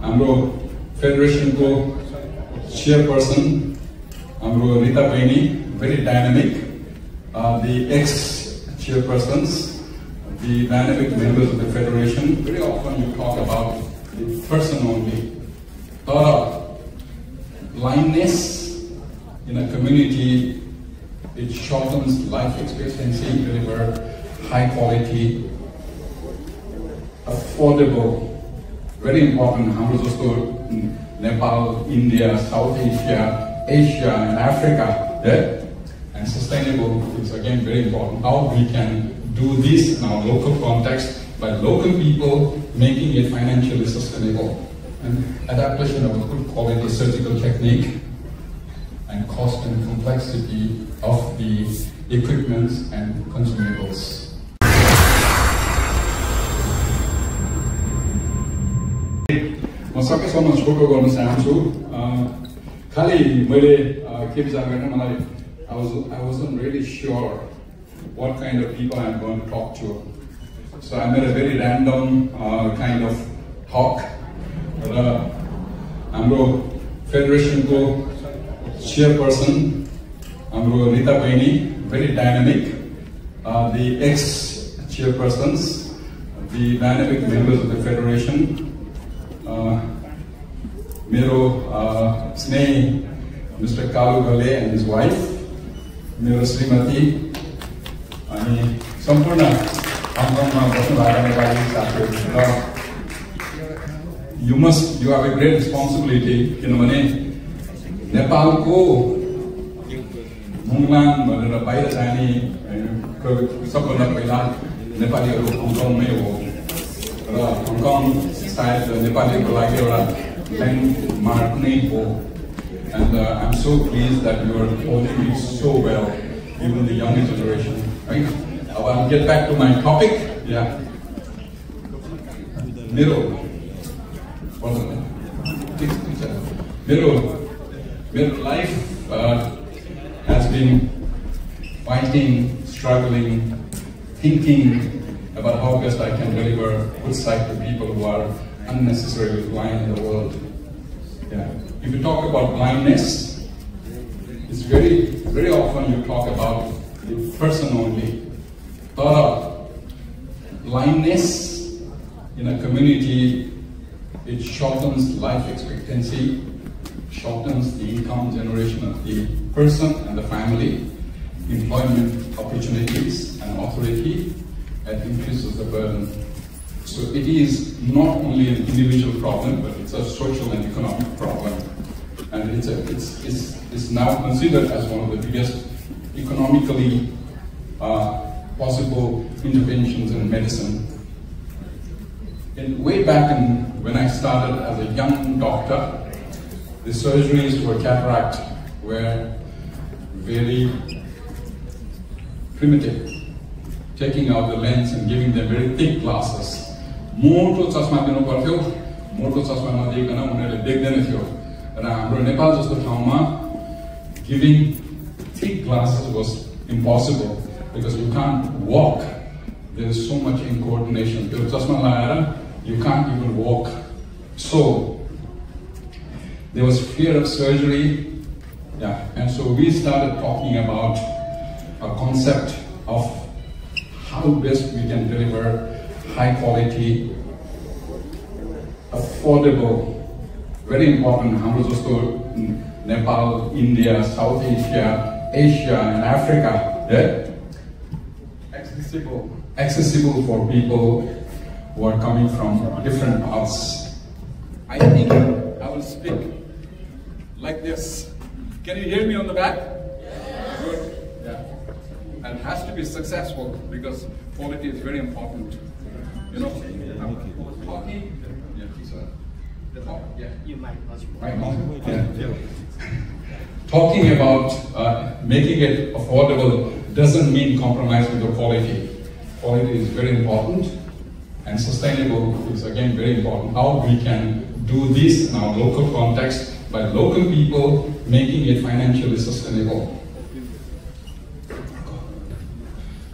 हाम्रो फेडरेशन को chairperson, हाम्रो Rita Baini, very dynamic. The ex-chairpersons, the dynamic members of the federation. Very often you talk about the person only. Blindness in a community, it shortens life expectancy, deliver high quality, affordable, very important. हाम्रो जस्तो Nepal, India, South Asia, Asia and Africa, yeah? And sustainable is again very important. How we can do this in our local context by local people making it financially sustainable. And adaptation of a good quality surgical technique and cost and complexity of the equipment and consumables. म सकेसम्म छोटो गर्न चाहन्छु खाली मैले के विचार गर्ने मलाई I wasn't really sure what kind of people I'm going to talk to, so I made a very random kind of talk. हाम्रो फेडरेशन को chairperson, हाम्रो Rita Baini, very dynamic. The ex-chairpersons, the dynamic members of the federation. मेरो स्नेही Mr. Kalu Gale and his wife, मेरो श्रीमती, अनि सम्पूर्ण हङकङमा बस्नुभएका नेपाली साथीहरू. You have a great responsibility किनभने नेपालको मुङलान भनेर बाहिर जाने सबभन्दा पहिला नेपालीहरू हङकङमै हो र हङकङ सायद नेपालीहरूको लागि एउटा landmark नै हो. And I'm so pleased that you are holding it so well, even the younger generation. Right? I'll get back to my topic. Yeah. Middle life has been fighting, struggling, thinking about how best I can deliver good sight to people who are unnecessarily blind in the world. Yeah. If you talk about blindness, it's very often you talk about the person only. Blindness in a community, it shortens life expectancy, shortens the income generation of the person and the family, employment opportunities and authority, and increases the burden. So it is not only an individual problem, but it's a social and economic problem. And it's now considered as one of the biggest economically possible interventions in medicine. Way back when I started as a young doctor, the surgeries for cataract were very primitive, taking out the lens and giving them very thick glasses. मोटो चस्मा दिनु पर्थ्यो, मोटो चस्मा नदिइकन उनीहरूले देख्दैन थियो. र हाम्रो नेपाल जस्तो ठाउँमा giving thick glasses was impossible because you can't walk. There is so much incoordination. त्यो चस्मा लगाएर you can't even walk. So there was fear of surgery, yeah, and so we started talking about a concept of how best we can deliver high quality, affordable, very important. हाम्रो जस्तो Nepal, India, South Asia, Asia and Africa, yeah? Accessible for people who are coming from different parts. I think I will speak like this. Can you hear me on the back? Yeah. Good. Yeah. And it has to be successful because quality is very important. You know, talking. Yeah, the talk. Yeah, you might talking about making it affordable doesn't mean compromise with the quality. Quality is very important, and sustainable is again very important. How we can do this in our local context by local people making it financially sustainable.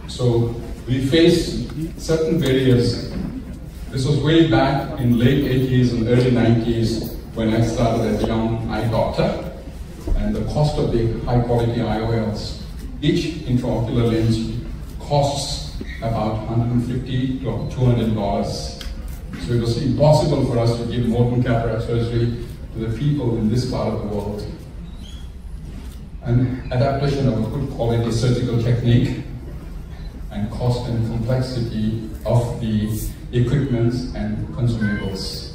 So we face certain barriers This was way back in late 80s and early 90s when I started as a young eye doctor. And the cost of the high quality IOLs, each intraocular lens costs about $150 to $200. So it was impossible for us to give modern cataract surgery to the people in this part of the world. And adaptation of a good quality surgical technique and cost and complexity of the equipments and consumables.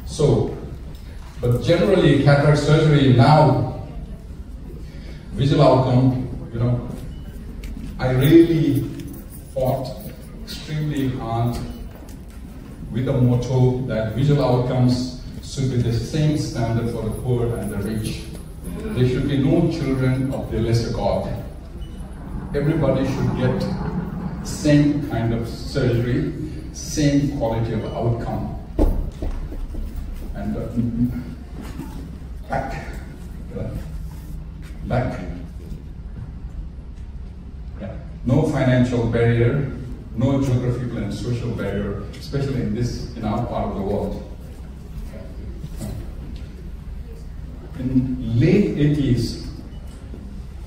So, but generally cataract surgery now, visual outcome, I really fought extremely hard with a motto that visual outcomes should be the same standard for the poor and the rich. There should be no children of the lesser God. Everybody should get same kind of surgery, same quality of outcome. And back. Yeah. No financial barrier, no geographical and social barrier, especially in our part of the world. In late 80s,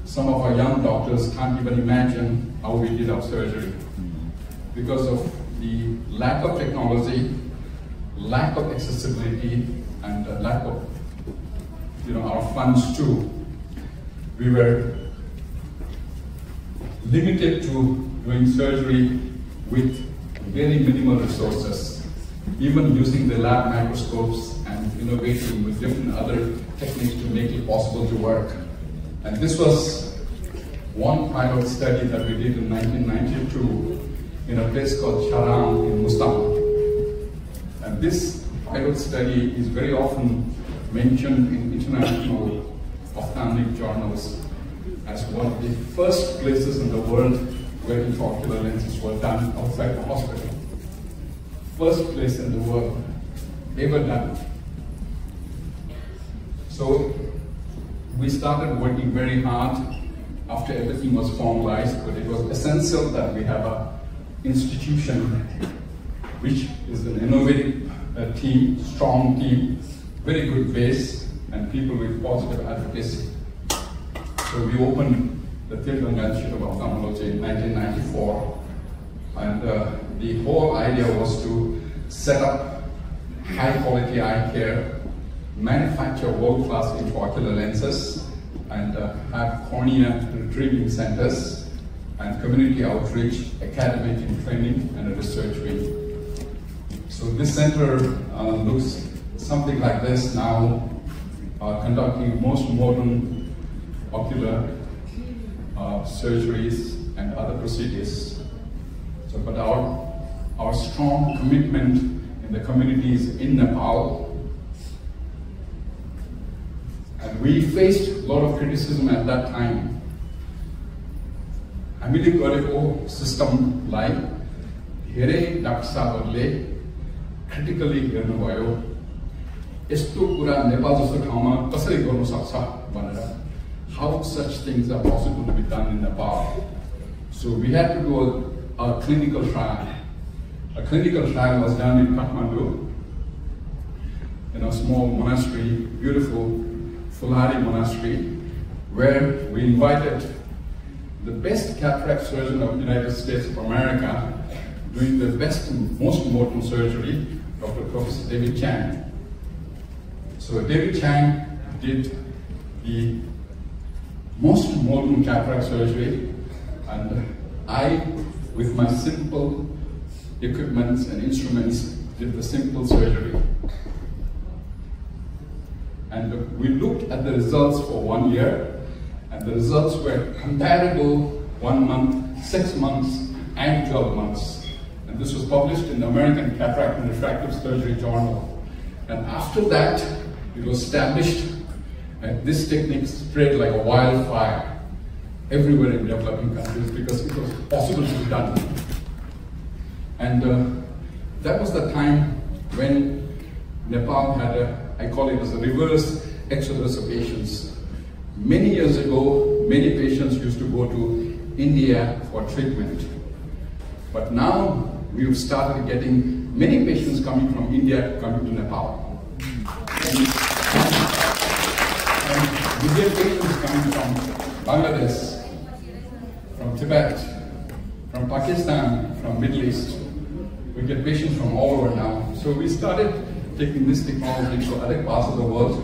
some of our young doctors can't even imagine how we did our surgery because of the lack of technology, lack of accessibility, and the lack of our funds too. We were limited to doing surgery with very minimal resources, even using the lab microscopes and innovating with different other techniques to make it possible to work. And this was one pilot study that we did in 1992 in a place called Charam in Mustam. And this pilot study is very often mentioned in international ophthalmic journals as one of the first places in the world where intraocular lenses were done outside the hospital. First place in the world ever done. So we started working very hard after everything was formalized, but it was essential that we have an institution which is an innovative team, strong team, very good base, and people with positive advocacy. So we opened the Tilganga Institute of Ophthalmology in 1994, and the whole idea was to set up high-quality eye care, manufacture world-class intraocular lenses, and have cornea retrieving centers, and community outreach, academic and training, and a research wing. So this center looks something like this now, conducting most modern ocular surgeries and other procedures. So, but our strong commitment in the communities in Nepal, and we faced a lot of criticism at that time. हामीले गरेको सिस्टमलाई धेरै doctor साहबहरूले critically हेर्नुभयो, यस्तो कुरा नेपाल जस्तो ठाउँमा कसरी गर्न सक्छ भनेर. How such things are possible to be done in Nepal? So we had to do a clinical trial. A clinical trial was done in Kathmandu, in a small monastery, beautiful Fulhari monastery, where we invited the best cataract surgeon of the United States of America, doing the best and most modern surgery, Professor David Chang. So David Chang did the most modern cataract surgery, and I, with my simple equipments and instruments, did the simple surgery. And we looked at the results for 1 year, and the results were comparable 1 month, 6 months, and 12 months. And this was published in the American Cataract and Refractive Surgery Journal. And after that, it was established, and this technique spread like a wildfire everywhere in developing countries because it was possible to be done. And that was the time when Nepal had I call it as a reverse exodus of patients. Many years ago, many patients used to go to India for treatment. But now we've started getting many patients coming from India coming to Nepal. And we get patients coming from Bangladesh, from Tibet, from Pakistan, from Middle East. We get patients from all over now. So we started taking this technology to other parts of the world.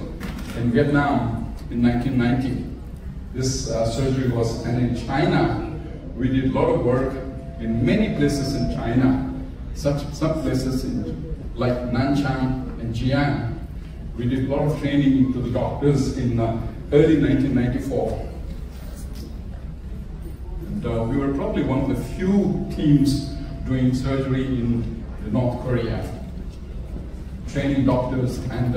In Vietnam, in 1990, this surgery was, and in China, we did a lot of work in many places in China, some places like Nanchang and Jian. We did a lot of training to the doctors in early 1994. And we were probably one of the few teams doing surgery in North Korea, training doctors, and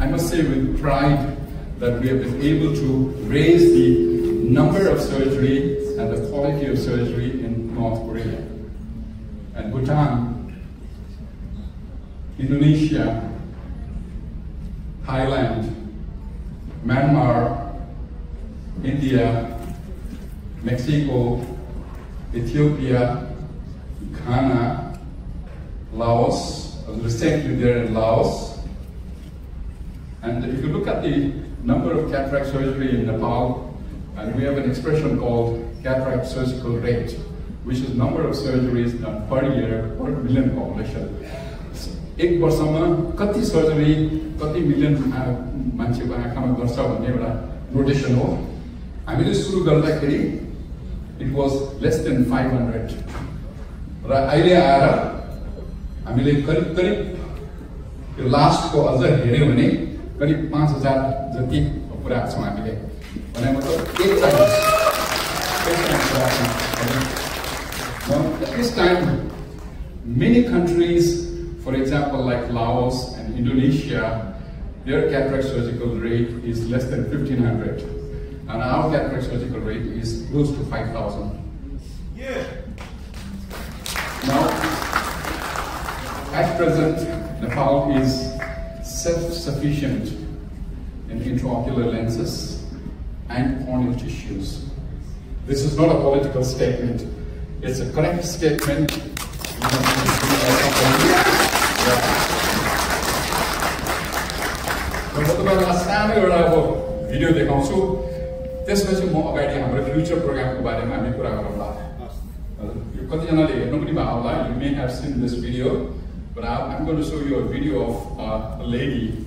I must say with pride that we have been able to raise the number of surgery and the quality of surgery in North Korea, and Bhutan, Indonesia, Thailand, Myanmar, India, Mexico, Ethiopia, Ghana, Laos. I was recently there in Laos. And if you look at the number of cataract surgery in Nepal, and we have an expression called cataract surgical rate, which is number of surgeries done per year per million population. एक वर्षमा कति surgery कति million मान्छेको आँखामा गर्छ भन्ने एउटा notation हो। हामीले सुरु गर्दाखेरि it was less than 500 र अहिले आएर हामीले करिब यो लास्टको अझ हेर्यो भने करिब 5000 जति पुर्याएको छौँ हामीले। भने मतलब at this time many countries, for example like Laos and Indonesia, their cataract surgical rate is less than 1500, and our cataract surgical rate is close to 5000. Yeah. Now, at present, Nepal is self-sufficient in intraocular lenses and corneal tissues. This is not a political statement. It's a correct statement. Video देखाउँछु त्यसपछि म अगाडि हाम्रो future प्रोग्रामको बारेमा हामी कुरा गरौँला। यो कतिजनाले हेर्नु पनि भएको होला, you may have seen this video, but I'm going to show you a video of a lady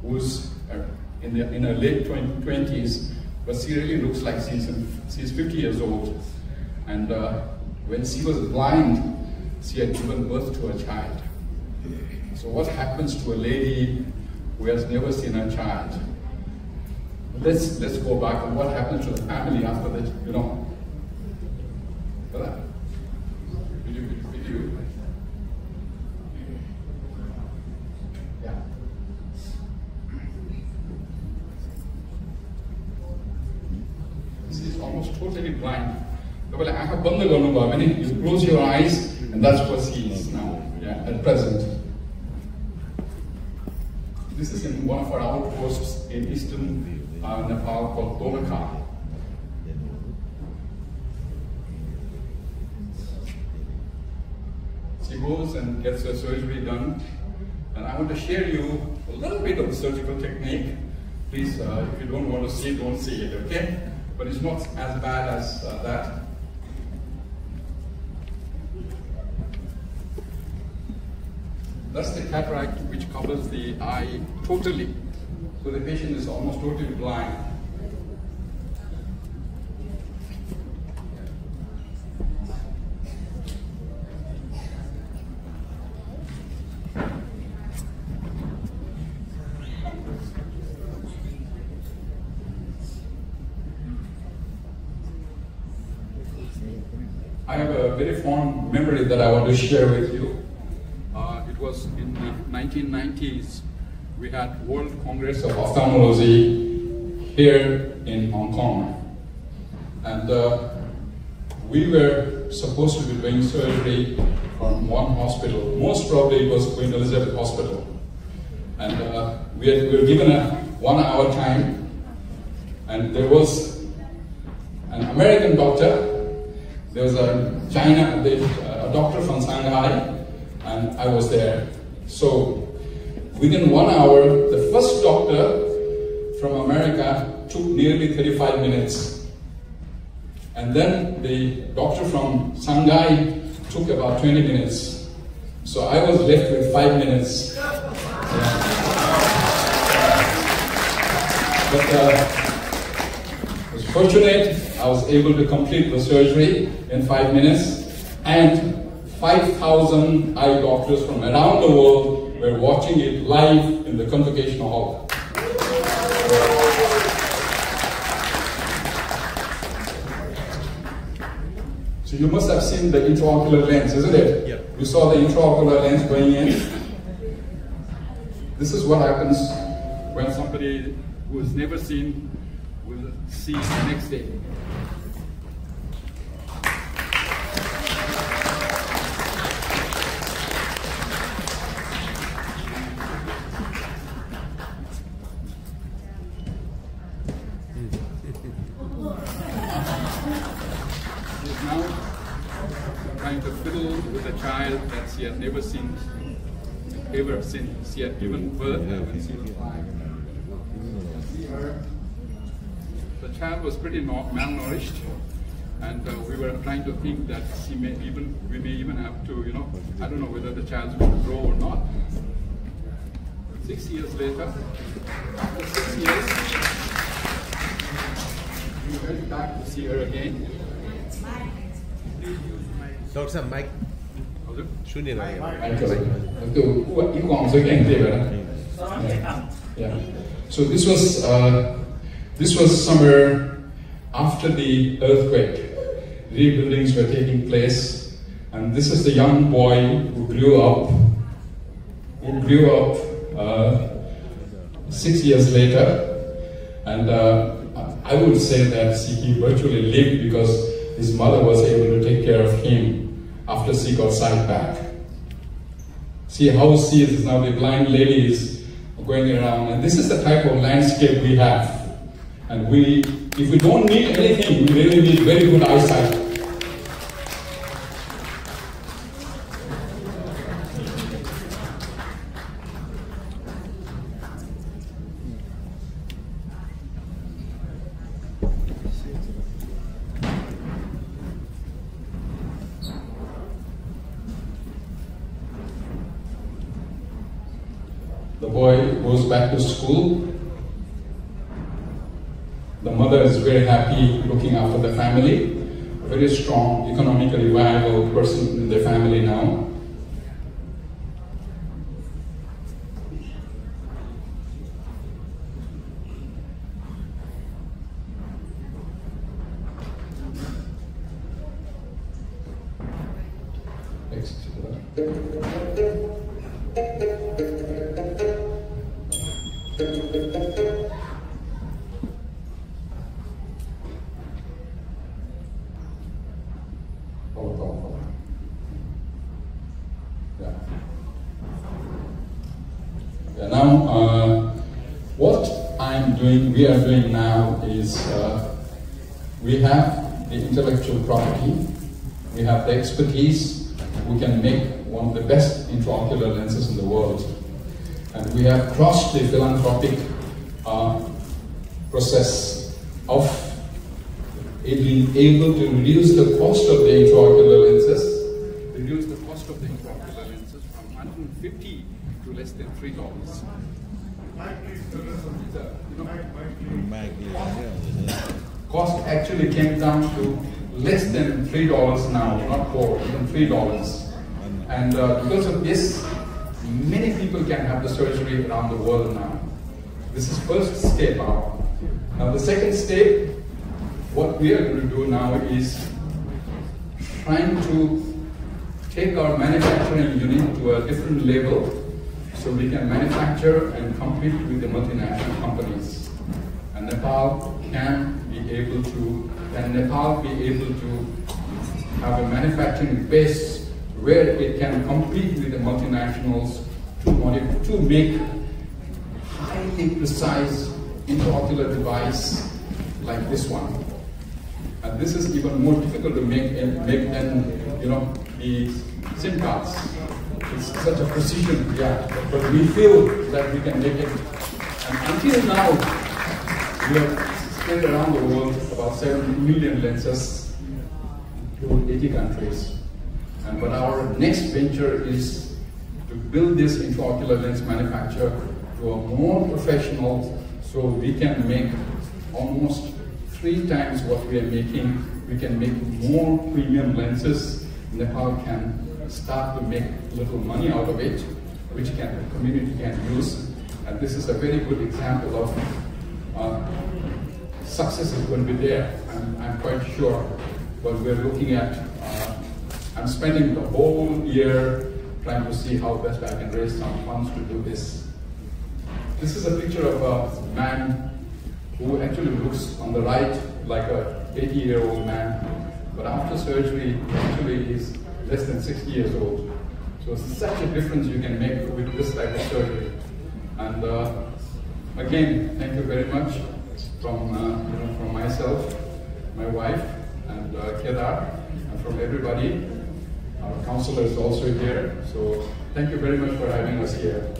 who's in her late 20s, but she really looks like she's 50 years old. And when she was blind, she had given birth to a child. So what happens to a lady who has never seen a child? Let's go back and what happens to the family after that, you know. Video. Yeah. She's almost totally blind. You close your eyes and that's what she is now, yeah, at present. This is in one of our outposts in eastern Nepal called Tilganga. She goes and gets her surgery done, and I want to share you a little bit of the surgical technique. Please, if you don't want to see it, don't see it, okay? But it's not as bad as that. That's the cataract which covers the eye totally. So the patient is almost totally blind. I have a very fond memory that I want to share with you. It was in the 1990s, we had World Congress of Ophthalmology here in Hong Kong. And we were supposed to be doing surgery from one hospital. Most probably it was Queen Elizabeth Hospital. And we were given a 1 hour time. And there was an American doctor, there was a a doctor from Shanghai, and I was there. So within 1 hour, the first doctor from America took nearly 35 minutes. And then the doctor from Shanghai took about 20 minutes. So I was left with 5 minutes. Yeah. But I was fortunate, I was able to complete the surgery in 5 minutes, and 5,000 eye doctors from around the world were watching it live in the convocation hall. So you must have seen the intraocular lens, isn't it? Yeah. You saw the intraocular lens going in. This is what happens when somebody who has never seen will see the next day. She's now trying to fiddle with a child that she has never seen, ever since she had given birth. The child was pretty malnourished, and we were trying to think that we may even have to, I don't know whether the child will grow or not. 6 years later, after 6 years, we went back to see her again. Doctor, Mike. Yeah. So this was somewhere after the earthquake. Rebuildings were taking place, and this is the young boy who grew up 6 years later, and I would say that he virtually lived because his mother was able to take care of him after she got sight back. See how she is now, the blind lady is going around, and this is the type of landscape we have. And if we don't need anything, we really need very good eyesight. The boy goes back to school. The mother is very happy looking after the family. A very strong, economically viable person in the family now. Next. Now, what we are doing now is we have the intellectual property, we have the expertise, we can make one of the best intraocular lenses in the world. And we have crossed the philanthropic process of being able to reduce the cost of the intraocular lenses, from 150 to less than $3. Cost actually came down to less than $3 now, not $4, even $3. And because of this, many people can have the surgery around the world now. This is first step out. Now the second step, what we are going to do now is trying to take our manufacturing unit to a different level so we can manufacture and compete with the multinational companies. And Nepal be able to have a manufacturing base where it can compete with the multinationals to make highly precise intraocular device like this one. And this is even more difficult to make than the SIM cards. It's such a precision, yeah, but we feel that we can make it. And until now, we have spread around the world about 7 million lenses to 80 countries. But our next venture is to build this intraocular lens manufacture to a more professional, so we can make almost 3 times what we are making. We can make more premium lenses. Nepal can start to make little money out of it, which the community can use. And this is a very good example of success is going to be there. And I'm quite sure. But we're looking at, I'm spending the whole year trying to see how best I can raise some funds to do this. This is a picture of a man who actually looks on the right like a 80-year-old man, but after surgery, actually he's less than 60 years old. So it's such a difference you can make with this type of surgery. And again, thank you very much from myself, my wife, and Kedar, and from everybody. Our counselor is also here. So thank you very much for having us here.